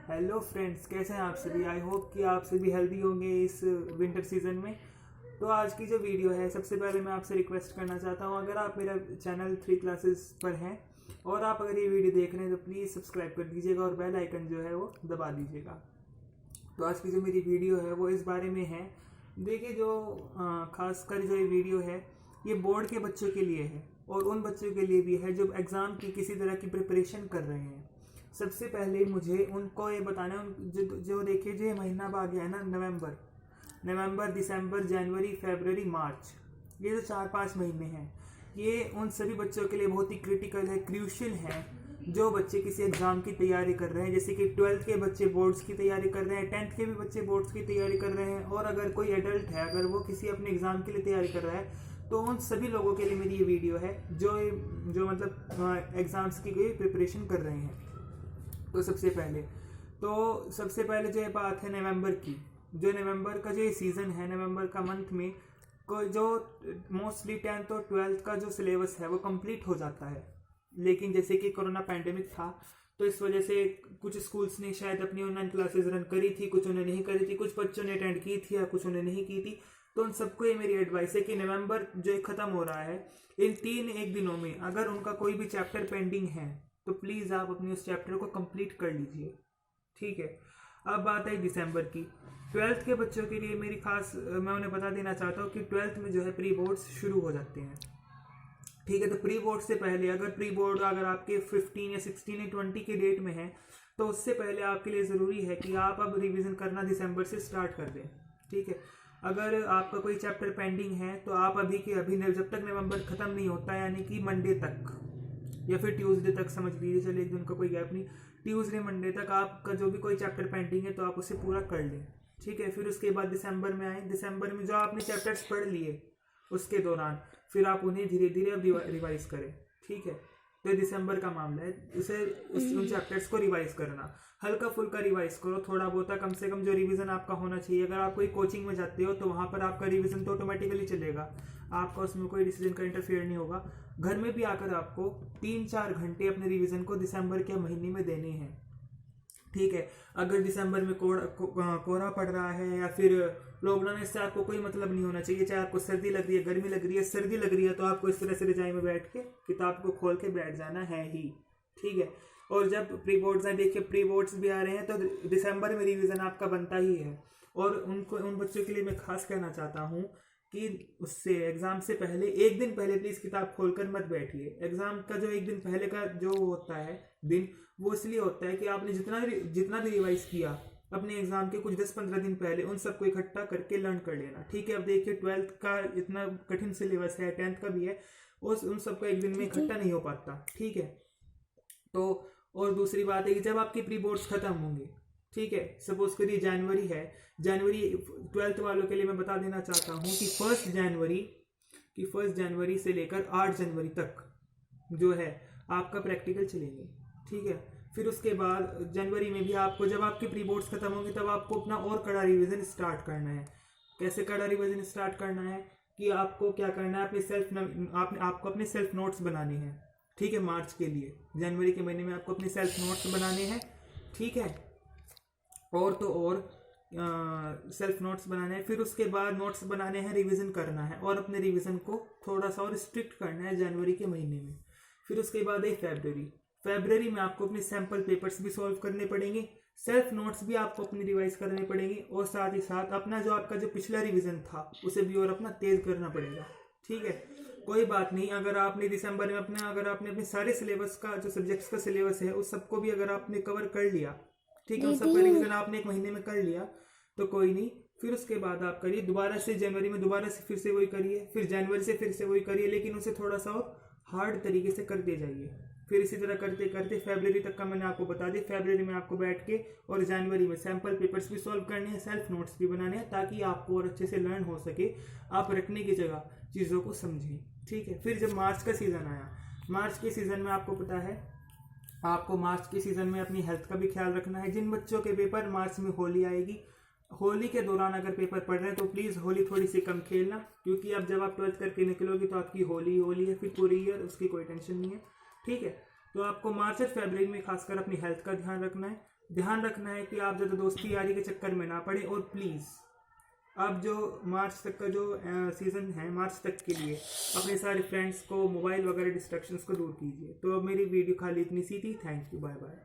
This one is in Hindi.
हेलो फ्रेंड्स, कैसे हैं आप सभी। आई होप कि आप सभी हेल्दी होंगे इस विंटर सीजन में। तो आज की जो वीडियो है, सबसे पहले मैं आपसे रिक्वेस्ट करना चाहता हूं, अगर आप मेरा चैनल 3 क्लासेस पर हैं और आप अगर ये वीडियो देख रहे हैं तो प्लीज़ सब्सक्राइब कर दीजिएगा और बेल आइकन जो है वो दबा दीजिएगा। तो आज की जो मेरी वीडियो है वो इस बारे में है। देखिए, जो खासकर जो ये वीडियो है ये बोर्ड के बच्चों के लिए है और उन बच्चों के लिए भी है जो एग्ज़ाम की किसी तरह की प्रिपरेशन कर रहे हैं। सबसे पहले मुझे उनको ये बताना है, जो देखिए, जो ये महीना अब आ गया है ना, नवंबर, दिसंबर, जनवरी, फरवरी, मार्च, ये जो 4-5 महीने हैं ये उन सभी बच्चों के लिए बहुत ही क्रिटिकल है, क्रूशियल है। जो बच्चे किसी एग्ज़ाम की तैयारी कर रहे हैं, जैसे कि 12th के बच्चे बोर्ड्स की तैयारी कर रहे हैं, 10th के भी बच्चे बोर्ड्स की तैयारी कर रहे हैं, और अगर कोई एडल्ट है, अगर वो किसी अपने एग्ज़ाम के लिए तैयारी कर रहा है, तो उन सभी लोगों के लिए मेरी ये वीडियो है जो मतलब एग्ज़ाम्स की कोई प्रिपरेशन कर रहे हैं। तो सबसे पहले जो ये बात है नवंबर की, जो नवंबर का जो ये सीज़न है, नवंबर का मंथ में जो मोस्टली 10th और 12th का जो सिलेबस है वो कंप्लीट हो जाता है। लेकिन जैसे कि कोरोना पैंडेमिक था तो इस वजह से कुछ स्कूल्स ने शायद अपनी ऑनलाइन क्लासेस रन करी थी, कुछ उन्होंने नहीं करी थी, कुछ बच्चों ने अटेंड की थी या कुछ उन्होंने नहीं की थी। तो उन सबको ये मेरी एडवाइस है कि नवंबर जो ख़त्म हो रहा है, इन 3-1 दिनों में अगर उनका कोई भी चैप्टर पेंडिंग है तो प्लीज़ आप अपनी उस चैप्टर को कंप्लीट कर लीजिए। ठीक है। अब बात है दिसंबर की। 12th के बच्चों के लिए मेरी खास मैं उन्हें बता देना चाहता हूँ कि 12th में जो है प्री बोर्ड्स शुरू हो जाते हैं। ठीक है। तो प्री बोर्ड से पहले अगर आपके 15 या 16 या 20 के डेट में है तो उससे पहले आपके लिए ज़रूरी है कि आप अब रिवीजन करना दिसंबर से स्टार्ट कर दें। ठीक है। अगर आपका कोई चैप्टर पेंडिंग है तो आप अभी के अभी, जब तक नवंबर ख़त्म नहीं होता, यानी कि मंडे तक या फिर ट्यूसडे तक समझ लीजिए, चलिए एक दिन का कोई गैप नहीं, ट्यूसडे मंडे तक आपका जो भी कोई चैप्टर पेंडिंग है तो आप उसे पूरा कर लें। ठीक है। फिर उसके बाद दिसंबर में आए, दिसंबर में जो आपने चैप्टर्स पढ़ लिए उसके दौरान फिर आप उन्हें धीरे धीरे अब रिवाइज करें। ठीक है। तो दिसंबर का मामला है, उन चैप्टर्स को रिवाइज करना, हल्का फुल्का रिवाइज करो, थोड़ा बहुत कम से कम जो रिवीजन आपका होना चाहिए। अगर आप कोई कोचिंग में जाते हो तो वहाँ पर आपका रिवीजन तो ऑटोमेटिकली चलेगा, आपका उसमें कोई डिसीजन का इंटरफेयर नहीं होगा। घर में भी आकर आपको 3-4 घंटे अपने रिवीजन को दिसंबर के महीने में देने हैं। ठीक है। अगर दिसंबर में कोहरा पड़ रहा है या फिर लॉकडाउन है, इससे आपको कोई मतलब नहीं होना चाहिए। चाहे आपको सर्दी लग रही है, गर्मी लग रही है, सर्दी लग रही है, तो आपको इस तरह से रजाई में बैठ के किताब को खोल के बैठ जाना है ही। ठीक है। और जब प्री बोर्ड्स हैं, देखिए प्री बोर्ड्स भी आ रहे हैं तो दिसंबर में रिवीजन आपका बनता ही है। और उन बच्चों के लिए मैं खास कहना चाहता हूँ कि उससे एग्ज़ाम से पहले एक दिन पहले प्लीज़ किताब खोलकर मत बैठिए। एग्ज़ाम का जो एक दिन पहले का जो होता है दिन, वो इसलिए होता है कि आपने जितना भी रिवाइज किया अपने एग्ज़ाम के कुछ 10-15 दिन पहले, उन सबको इकट्ठा करके लर्न कर लेना। ठीक है। अब देखिए 12th का इतना कठिन सिलेबस है, 10th का भी है, उन सबको एक दिन में इकट्ठा नहीं हो पाता। ठीक है। तो और दूसरी बात है कि जब आपके प्री बोर्ड्स खत्म होंगे, ठीक है, सपोज करिए जनवरी है, जनवरी 12th वालों के लिए मैं बता देना चाहता हूँ कि 1 जनवरी से लेकर 8 जनवरी तक जो है आपका प्रैक्टिकल चलेंगे। ठीक है। फिर उसके बाद जनवरी में भी आपको, जब आपके प्री बोर्ड्स खत्म होंगे, तब आपको अपना और कड़ा रिवीजन स्टार्ट करना है। कैसे कड़ा रिवीजन स्टार्ट करना है कि आपको क्या करना है, आपको अपने सेल्फ नोट्स बनाने हैं। ठीक है। मार्च के लिए, जनवरी के महीने में आपको अपने सेल्फ नोट्स बनाने हैं। ठीक है। और तो और सेल्फ नोट्स बनाने हैं। फिर उसके बाद नोट्स बनाने हैं, रिवीजन करना है और अपने रिवीजन को थोड़ा सा और स्ट्रिक्ट करना है जनवरी के महीने में। फिर उसके बाद है फरवरी में आपको अपने सैम्पल पेपर्स भी सॉल्व करने पड़ेंगे, सेल्फ नोट्स भी आपको अपनी रिवाइज करने पड़ेंगे, और साथ ही साथ अपना जो आपका जो पिछला रिवीजन था उसे भी और अपना तेज करना पड़ेगा। ठीक है। कोई बात नहीं, अगर आपने दिसंबर में अपने सारे सिलेबस का, जो सब्जेक्ट्स का सिलेबस है, उस सबको भी अगर आपने कवर कर लिया, ठीक है, उस सबका रिवीजन आपने 1 महीने में कर लिया तो कोई नहीं। फिर उसके बाद आप करिए दोबारा से, जनवरी में दोबारा से फिर से वही करिए, फिर जनवरी से फिर से वही करिए, लेकिन उसे थोड़ा सा और हार्ड तरीके से करते जाइए। फिर इसी तरह करते करते फरवरी तक का मैंने आपको बता दिया। फरवरी में आपको बैठ के और जनवरी में सैम्पल पेपर्स भी सॉल्व करने हैं, सेल्फ नोट्स भी बनाने हैं, ताकि आपको और अच्छे से लर्न हो सके, आप रटने की जगह चीज़ों को समझें। ठीक है। फिर जब मार्च का सीज़न आया, मार्च के सीज़न में आपको पता है, आपको मार्च के सीज़न में अपनी हेल्थ का भी ख्याल रखना है। जिन बच्चों के पेपर, मार्च में होली आएगी, होली के दौरान अगर पेपर पढ़ रहे हैं तो प्लीज़ होली थोड़ी सी कम खेलना, क्योंकि अब जब आप 12th करके निकलोगे तो आपकी होली है, फिर पूरी ईयर उसकी कोई टेंशन नहीं है। ठीक है। तो आपको मार्च और फरवरी में खासकर अपनी हेल्थ का ध्यान रखना है। ध्यान रखना है कि आप ज़्यादा दोस्ती यारी के चक्कर में ना पड़े। और प्लीज़ अब जो मार्च तक का जो सीज़न है, मार्च तक के लिए अपने सारे फ्रेंड्स को मोबाइल वगैरह डिस्ट्रैक्शंस को दूर कीजिए। तो अब मेरी वीडियो खाली इतनी सी थी। Thank you, bye bye.